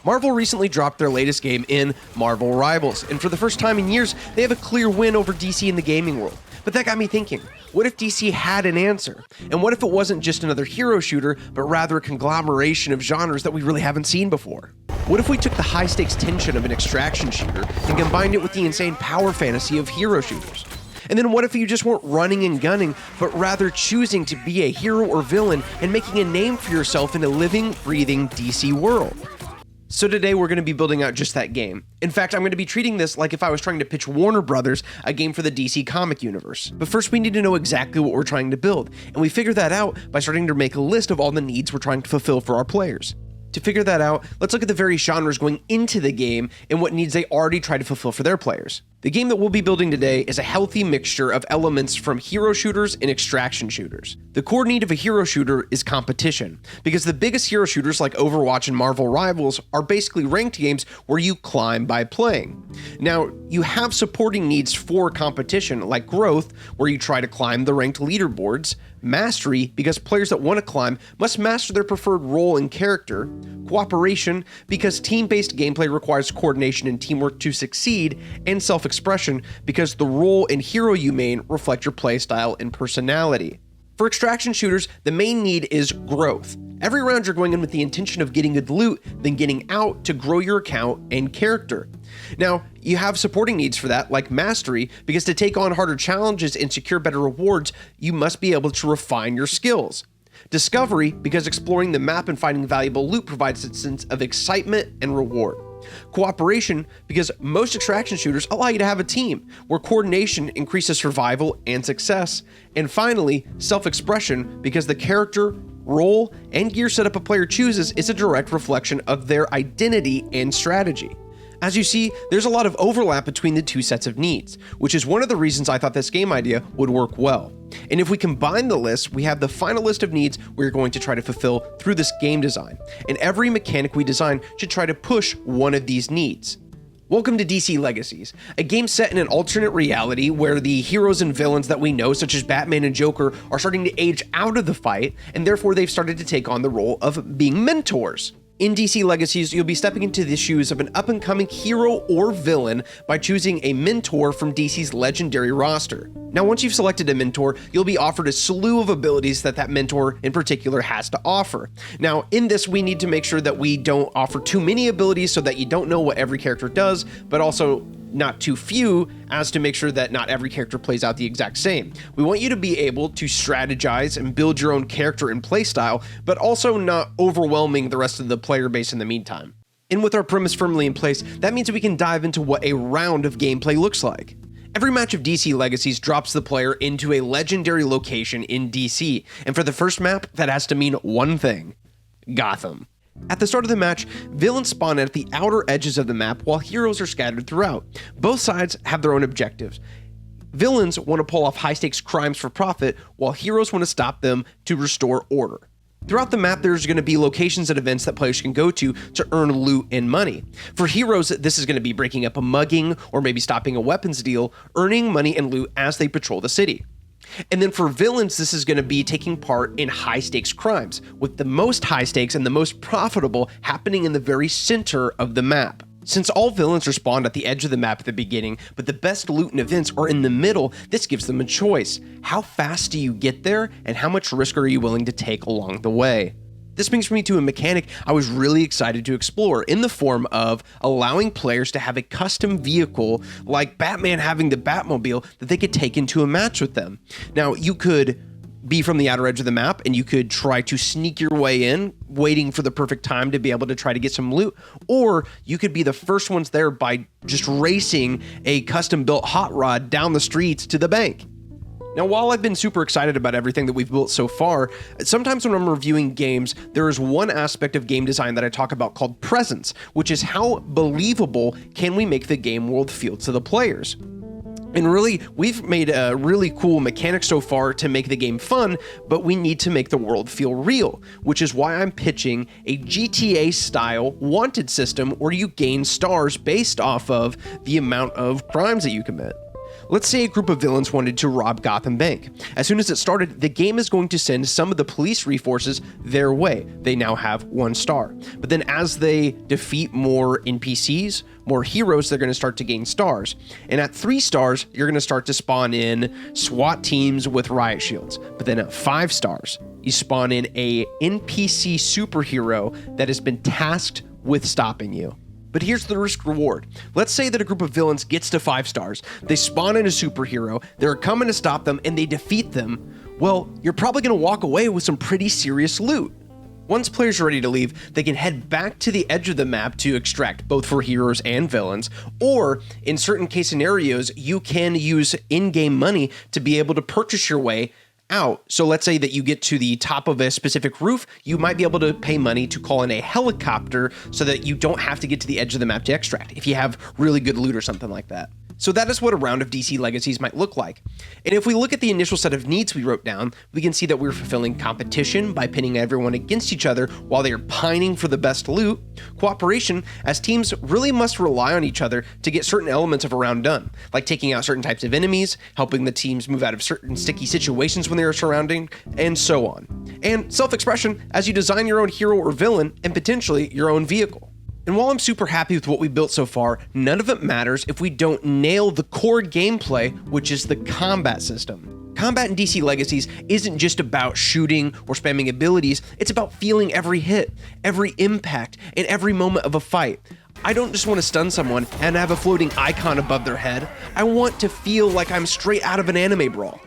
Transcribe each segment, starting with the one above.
Marvel recently dropped their latest game in Marvel Rivals, and for the first time in years, they have a clear win over DC in the gaming world. But that got me thinking, what if DC had an answer? And what if it wasn't just another hero shooter, but rather a conglomeration of genres that we really haven't seen before? What if we took the high-stakes tension of an extraction shooter and combined it with the insane power fantasy of hero shooters? And then what if you just weren't running and gunning, but rather choosing to be a hero or villain and making a name for yourself in a living, breathing DC world? So today we're going to be building out just that game. In fact, I'm going to be treating this like if I was trying to pitch Warner Brothers a game for the DC comic universe. But first we need to know exactly what we're trying to build, and we figure that out by starting to make a list of all the needs we're trying to fulfill for our players. To figure that out, let's look at the various genres going into the game and what needs they already try to fulfill for their players. The game that we'll be building today is a healthy mixture of elements from hero shooters and extraction shooters. The core need of a hero shooter is competition, because the biggest hero shooters like Overwatch and Marvel Rivals are basically ranked games where you climb by playing. Now, you have supporting needs for competition like growth, where you try to climb the ranked leaderboards, mastery, because players that want to climb must master their preferred role and character, cooperation, because team-based gameplay requires coordination and teamwork to succeed, and self-expression, because the role and hero you main reflect your playstyle and personality. For extraction shooters, the main need is growth. Every round you're going in with the intention of getting good loot, then getting out to grow your account and character. Now, you have supporting needs for that, like mastery, because to take on harder challenges and secure better rewards, you must be able to refine your skills. Discovery, because exploring the map and finding valuable loot provides a sense of excitement and reward. Cooperation, because most extraction shooters allow you to have a team, where coordination increases survival and success. And finally, self-expression, because the character, role, and gear setup a player chooses is a direct reflection of their identity and strategy. As you see, there's a lot of overlap between the two sets of needs, which is one of the reasons I thought this game idea would work well. And if we combine the list, we have the final list of needs we're going to try to fulfill through this game design. And every mechanic we design should try to push one of these needs. Welcome to DC Legacies, a game set in an alternate reality where the heroes and villains that we know, such as Batman and Joker, are starting to age out of the fight, and therefore they've started to take on the role of being mentors. In DC Legacies, you'll be stepping into the shoes of an up-and-coming hero or villain by choosing a mentor from DC's legendary roster. Now, once you've selected a mentor, you'll be offered a slew of abilities that mentor in particular has to offer. Now, in this, we need to make sure that we don't offer too many abilities so that you don't know what every character does, but also not too few as to make sure that not every character plays out the exact same. We want you to be able to strategize and build your own character and playstyle, but also not overwhelming the rest of the player base in the meantime. And with our premise firmly in place, that means that we can dive into what a round of gameplay looks like. Every match of DC Legacies drops the player into a legendary location in DC, and for the first map, that has to mean one thing: Gotham. At the start of the match, villains spawn at the outer edges of the map while heroes are scattered throughout. Both sides have their own objectives. Villains want to pull off high-stakes crimes for profit, while heroes want to stop them to restore order. Throughout the map, there's going to be locations and events that players can go to earn loot and money. For heroes, this is going to be breaking up a mugging or maybe stopping a weapons deal, earning money and loot as they patrol the city. And then for villains, this is going to be taking part in high-stakes crimes, with the most high stakes and the most profitable happening in the very center of the map. Since all villains are spawned at the edge of the map at the beginning, but the best loot and events are in the middle, this gives them a choice. How fast do you get there, and how much risk are you willing to take along the way? This brings me to a mechanic I was really excited to explore in the form of allowing players to have a custom vehicle like Batman having the Batmobile that they could take into a match with them. Now, you could be from the outer edge of the map and you could try to sneak your way in, waiting for the perfect time to be able to try to get some loot, or you could be the first ones there by just racing a custom built hot rod down the streets to the bank. Now, while I've been super excited about everything that we've built so far, sometimes when I'm reviewing games, there is one aspect of game design that I talk about called presence, which is how believable can we make the game world feel to the players. And really, we've made a really cool mechanic so far to make the game fun, but we need to make the world feel real, which is why I'm pitching a GTA-style wanted system where you gain stars based off of the amount of crimes that you commit. Let's say a group of villains wanted to rob Gotham Bank. As soon as it started, the game is going to send some of the police resources their way. They now have 1 star. But then as they defeat more NPCs, more heroes, they're going to start to gain stars. And at 3 stars, you're going to start to spawn in SWAT teams with riot shields. But then at 5 stars, you spawn in a NPC superhero that has been tasked with stopping you. But here's the risk reward. Let's say that a group of villains gets to 5 stars, they spawn in a superhero, they're coming to stop them, and they defeat them. Well, you're probably going to walk away with some pretty serious loot. Once players are ready to leave, they can head back to the edge of the map to extract, both for heroes and villains, or in certain case scenarios, you can use in-game money to be able to purchase your way out. So let's say that you get to the top of a specific roof, you might be able to pay money to call in a helicopter so that you don't have to get to the edge of the map to extract, if you have really good loot or something like that. So that is what a round of DC Legacies might look like. And if we look at the initial set of needs we wrote down, we can see that we're fulfilling competition by pitting everyone against each other while they are pining for the best loot, cooperation, as teams really must rely on each other to get certain elements of a round done, like taking out certain types of enemies, helping the teams move out of certain sticky situations when they are surrounding, and so on. And self-expression as you design your own hero or villain and potentially your own vehicle. And while I'm super happy with what we built so far, none of it matters if we don't nail the core gameplay, which is the combat system. Combat in DC Legacies isn't just about shooting or spamming abilities, it's about feeling every hit, every impact, and every moment of a fight. I don't just want to stun someone and have a floating icon above their head. I want to feel like I'm straight out of an anime brawl.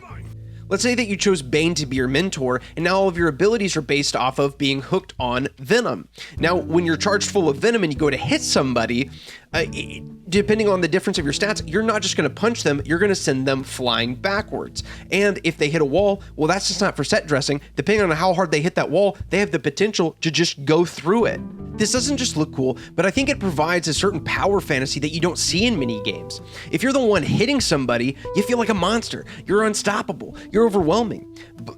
Let's say that you chose Bane to be your mentor, and now all of your abilities are based off of being hooked on Venom. Now, when you're charged full of Venom and you go to hit somebody, depending on the difference of your stats, you're not just going to punch them, you're going to send them flying backwards. And if they hit a wall, well, that's just not for set dressing. Depending on how hard they hit that wall, they have the potential to just go through it. This doesn't just look cool, but I think it provides a certain power fantasy that you don't see in many games. If you're the one hitting somebody, you feel like a monster. You're unstoppable. You're overwhelming.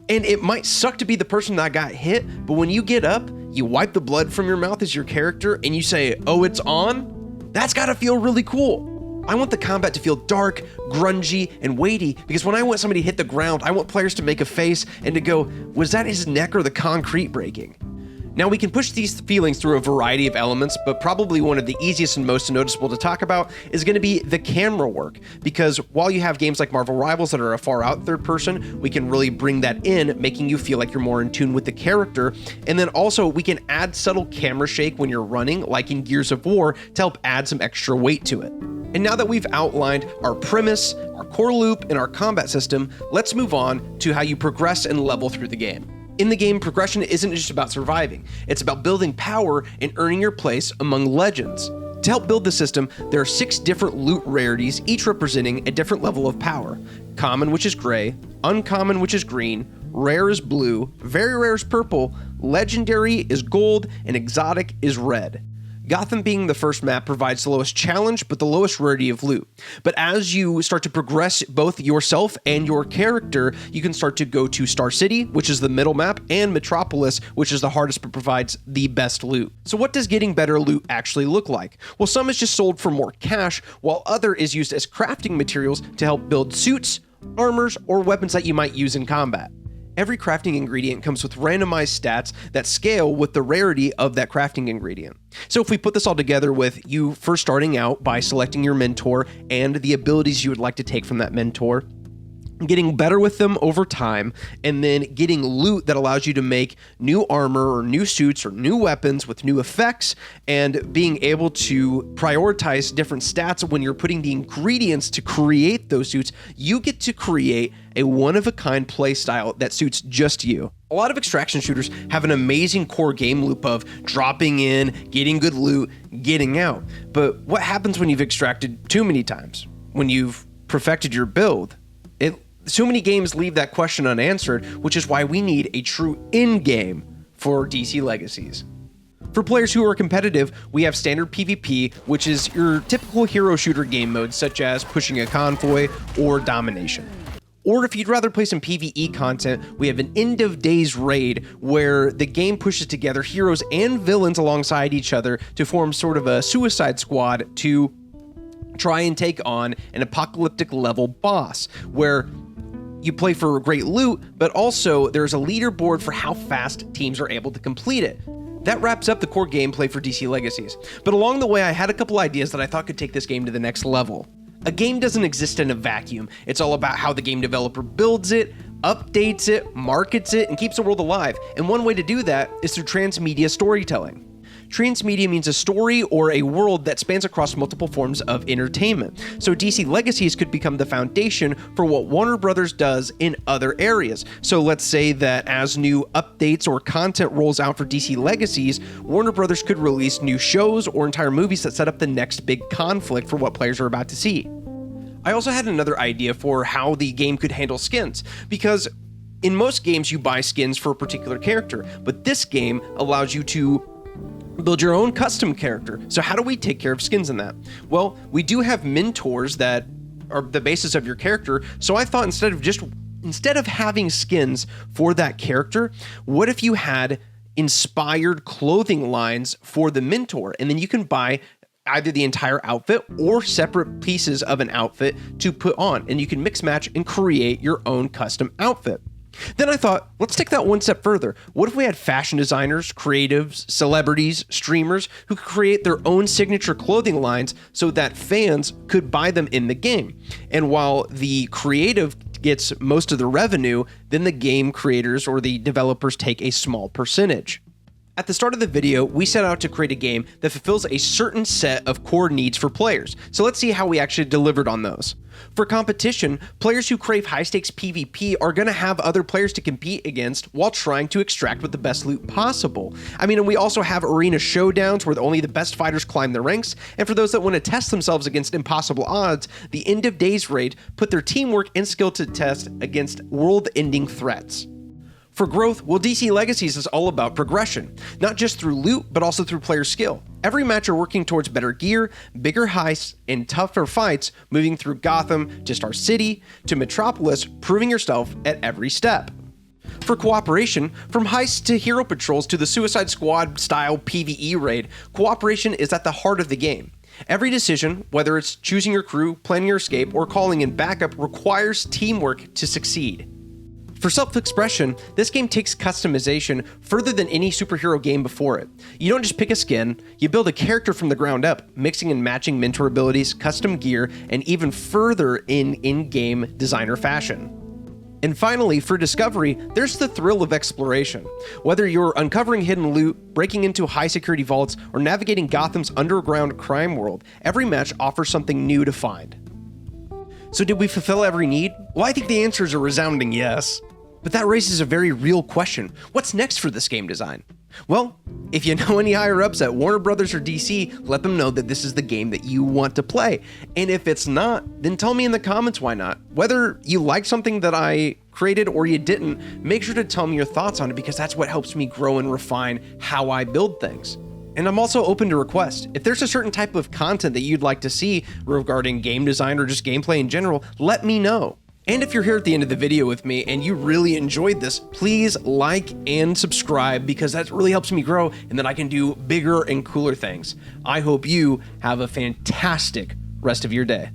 And it might suck to be the person that got hit, but when you get up, you wipe the blood from your mouth as your character, and you say, "Oh, it's on?" That's gotta feel really cool. I want the combat to feel dark, grungy, and weighty, because when I want somebody to hit the ground, I want players to make a face and to go, "Was that his neck or the concrete breaking?" Now, we can push these feelings through a variety of elements, but probably one of the easiest and most noticeable to talk about is going to be the camera work, because while you have games like Marvel Rivals that are a far out third person, we can really bring that in, making you feel like you're more in tune with the character. And then also we can add subtle camera shake when you're running, like in Gears of War, to help add some extra weight to it. And now that we've outlined our premise, our core loop, and our combat system, let's move on to how you progress and level through the game. In the game, progression isn't just about surviving, it's about building power and earning your place among legends. To help build the system, there are 6 different loot rarities, each representing a different level of power. Common, which is gray, uncommon, which is green, rare is blue, very rare is purple, legendary is gold, and exotic is red. Gotham being the first map provides the lowest challenge, but the lowest rarity of loot. But as you start to progress both yourself and your character, you can start to go to Star City, which is the middle map, and Metropolis, which is the hardest but provides the best loot. So what does getting better loot actually look like? Well, some is just sold for more cash, while other is used as crafting materials to help build suits, armors, or weapons that you might use in combat. Every crafting ingredient comes with randomized stats that scale with the rarity of that crafting ingredient. So if we put this all together with you first starting out by selecting your mentor and the abilities you would like to take from that mentor, getting better with them over time, and then getting loot that allows you to make new armor or new suits or new weapons with new effects, and being able to prioritize different stats when you're putting the ingredients to create those suits, you get to create a one-of-a-kind playstyle that suits just you. A lot of extraction shooters have an amazing core game loop of dropping in, getting good loot, getting out. But what happens when you've extracted too many times? When you've perfected your build? So many games leave that question unanswered, which is why we need a true end game for DC Legacies. For players who are competitive, we have standard PvP, which is your typical hero shooter game modes such as pushing a convoy or domination. Or if you'd rather play some PvE content, we have an end of days raid where the game pushes together heroes and villains alongside each other to form sort of a suicide squad to try and take on an apocalyptic level boss where you play for great loot, but also there's a leaderboard for how fast teams are able to complete it. That wraps up the core gameplay for DC Legacies, but along the way I had a couple ideas that I thought could take this game to the next level. A game doesn't exist in a vacuum. It's all about how the game developer builds it, updates it, markets it, and keeps the world alive. And one way to do that is through transmedia storytelling. Transmedia means a story or a world that spans across multiple forms of entertainment. So DC Legacies could become the foundation for what Warner Brothers does in other areas. So let's say that as new updates or content rolls out for DC Legacies, Warner Brothers could release new shows or entire movies that set up the next big conflict for what players are about to see. I also had another idea for how the game could handle skins, because in most games you buy skins for a particular character, but this game allows you to build your own custom character. So how do we take care of skins in that? Well, we do have mentors that are the basis of your character. So I thought instead of having skins for that character, what if you had inspired clothing lines for the mentor? And then you can buy either the entire outfit or separate pieces of an outfit to put on, and you can mix match and create your own custom outfit. Then I thought, let's take that one step further. What if we had fashion designers, creatives, celebrities, streamers who could create their own signature clothing lines so that fans could buy them in the game? And while the creative gets most of the revenue, then the game creators or the developers take a small percentage. At the start of the video, we set out to create a game that fulfills a certain set of core needs for players. So let's see how we actually delivered on those. For competition, players who crave high-stakes PvP are going to have other players to compete against while trying to extract with the best loot possible. And we also have arena showdowns where only the best fighters climb the ranks, and for those that want to test themselves against impossible odds, the End of Days raid put their teamwork and skill to test against world-ending threats. For growth, well, DC Legacies is all about progression, not just through loot, but also through player skill. Every match you're working towards better gear, bigger heists, and tougher fights, moving through Gotham to Star City to Metropolis, proving yourself at every step. For cooperation, from heists to hero patrols to the Suicide Squad style PvE raid, cooperation is at the heart of the game. Every decision, whether it's choosing your crew, planning your escape, or calling in backup, requires teamwork to succeed. For self-expression, this game takes customization further than any superhero game before it. You don't just pick a skin, you build a character from the ground up, mixing and matching mentor abilities, custom gear, and even further in-game designer fashion. And finally, for discovery, there's the thrill of exploration. Whether you're uncovering hidden loot, breaking into high-security vaults, or navigating Gotham's underground crime world, every match offers something new to find. So did we fulfill every need? Well, I think the answer is a resounding yes. But that raises a very real question. What's next for this game design? Well, if you know any higher-ups at Warner Brothers or DC, let them know that this is the game that you want to play. And if it's not, then tell me in the comments why not. Whether you like something that I created or you didn't, make sure to tell me your thoughts on it, because that's what helps me grow and refine how I build things. And I'm also open to requests. If there's a certain type of content that you'd like to see regarding game design or just gameplay in general, let me know. And if you're here at the end of the video with me and you really enjoyed this, please like and subscribe, because that really helps me grow and then I can do bigger and cooler things. I hope you have a fantastic rest of your day.